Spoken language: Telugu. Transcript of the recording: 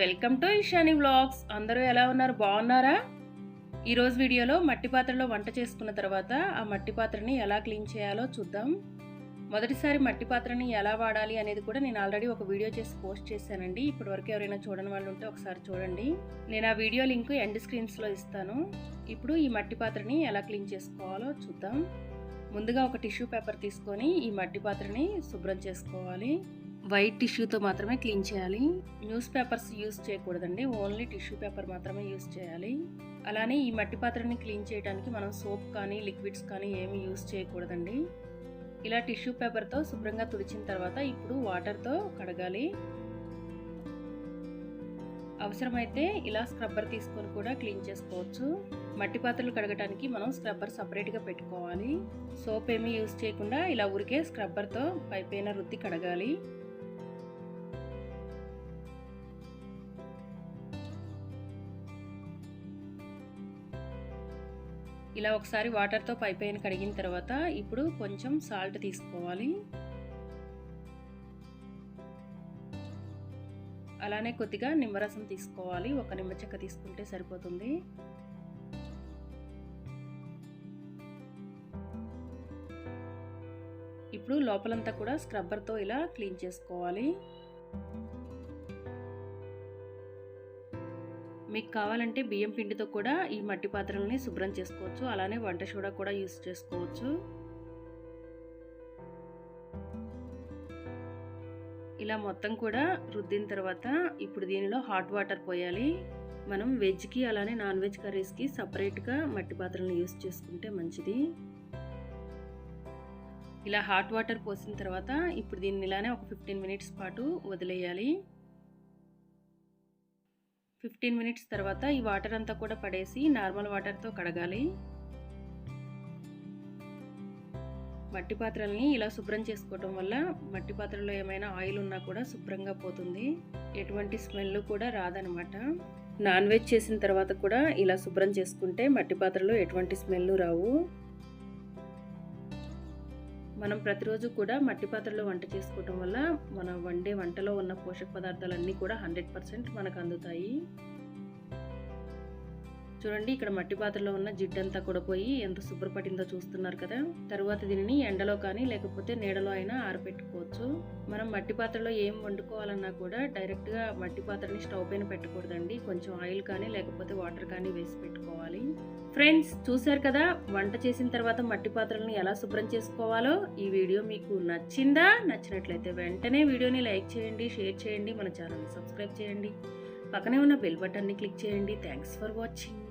Welcome to Ishani vlogs. అందరూ ఎలా ఉన్నారు? బాగున్నారా? ఈరోజు వీడియోలో మట్టి పాత్రలో వంట చేసుకున్న తర్వాత ఆ మట్టి పాత్రని ఎలా క్లీన్ చేయాలో చూద్దాం. మొదటిసారి మట్టి పాత్రని ఎలా వాడాలి అనేది కూడా నేను ఆల్రెడీ ఒక వీడియో చేసి పోస్ట్ చేశానండి. ఇప్పటివరకు ఎవరైనా చూడని వాళ్ళు ఉంటే ఒకసారి చూడండి. నేను ఆ వీడియో లింక్ ఎండ్ స్క్రీన్స్లో ఇస్తాను. ఇప్పుడు ఈ మట్టి పాత్రని ఎలా క్లీన్ చేసుకోవాలో చూద్దాం. ముందుగా ఒక టిష్యూ పేపర్ తీసుకొని ఈ మట్టి పాత్రని శుభ్రం చేసుకోవాలి. వైట్ టిష్యూతో మాత్రమే క్లీన్ చేయాలి. న్యూస్ పేపర్స్ యూస్ చేయకూడదండి, ఓన్లీ టిష్యూ పేపర్ మాత్రమే యూస్ చేయాలి. అలానే ఈ మట్టి పాత్రని క్లీన్ చేయడానికి మనం సోప్ కానీ లిక్విడ్స్ కానీ ఏమి యూస్ చేయకూడదండి. ఇలా టిష్యూ పేపర్తో శుభ్రంగా తుడిచిన తర్వాత ఇప్పుడు వాటర్తో కడగాలి. అవసరమైతే ఇలా స్క్రబ్బర్ తీసుకొని కూడా క్లీన్ చేసుకోవచ్చు. మట్టి పాత్రలు కడగటానికి మనం స్క్రబ్బర్ సపరేట్గా పెట్టుకోవాలి. సోప్ ఏమీ యూస్ చేయకుండా ఇలా ఊరికే స్క్రబ్బర్తో పైపైన రుద్ది కడగాలి. ఇలా ఒకసారి వాటర్తో పైపైన కడిగిన తర్వాత ఇప్పుడు కొంచెం సాల్ట్ తీసుకోవాలి. అలానే కొద్దిగా నిమ్మరసం తీసుకోవాలి. ఒక నిమ్మ చెక్క తీసుకుంటే సరిపోతుంది. ఇప్పుడు లోపలంతా కూడా స్క్రబ్బర్తో ఇలా క్లీన్ చేసుకోవాలి. మీకు కావాలంటే బియ్యం పిండితో కూడా ఈ మట్టి పాత్రలని శుభ్రం చేసుకోవచ్చు. అలానే వంట సోడా కూడా యూస్ చేసుకోవచ్చు. ఇలా మొత్తం కూడా రుద్దిన తర్వాత ఇప్పుడు దీనిలో హాట్ వాటర్ పోయాలి. మనం వెజ్కి అలానే నాన్ వెజ్ కర్రీస్కి సపరేట్గా మట్టి పాత్రలను యూస్ చేసుకుంటే మంచిది. ఇలా హాట్ వాటర్ పోసిన తర్వాత ఇప్పుడు దీన్ని ఇలానే ఒక 15 మినిట్స్ పాటు వదిలేయాలి. 15 మినిట్స్ తర్వాత ఈ వాటర్ అంతా కూడా పడేసి నార్మల్ వాటర్తో కడగాలి. మట్టి పాత్రల్ని ఇలా శుభ్రం చేసుకోవటం వల్ల మట్టి పాత్రలో ఏమైనా ఆయిల్ ఉన్నా కూడా శుభ్రంగా పోతుంది. ఎటువంటి స్మెల్ కూడా రాదనమాట. నాన్ వెజ్ చేసిన తర్వాత కూడా ఇలా శుభ్రం చేసుకుంటే మట్టి పాత్రలో ఎటువంటి స్మెల్ రావు. మనం ప్రతిరోజు కూడా మట్టి పాత్రలో వంట చేసుకోవటం వల్ల మనం వండే వంటలో ఉన్న పోషక పదార్థాలన్నీ కూడా 100% మనకు అందుతాయి. చూడండి, ఇక్కడ మట్టి పాత్రలో ఉన్న జిడ్డంతా కూడా పోయి ఎంత శుభ్రపడిందో చూస్తున్నారు కదా. తర్వాత దీనిని ఎండలో కానీ లేకపోతే నీడలో అయినా ఆరబెట్టుకోవచ్చు. మనం మట్టి పాత్రలో ఏం వండుకోవాలన్నా కూడా డైరెక్ట్గా మట్టి పాత్రని స్టవ్ పైన పెట్టకూడదండి. కొంచెం ఆయిల్ కానీ లేకపోతే వాటర్ కానీ వేసి పెట్టుకోవాలి. ఫ్రెండ్స్, చూశారు కదా వంట చేసిన తర్వాత మట్టి పాత్రలను ఎలా శుభ్రం చేసుకోవాలో. ఈ వీడియో మీకు నచ్చిందా? నచ్చినట్లయితే వెంటనే వీడియోని లైక్ చేయండి, షేర్ చేయండి, మన ఛానల్ని సబ్స్క్రైబ్ చేయండి, పక్కనే ఉన్న బెల్ బటన్ని క్లిక్ చేయండి. Thanks for watching.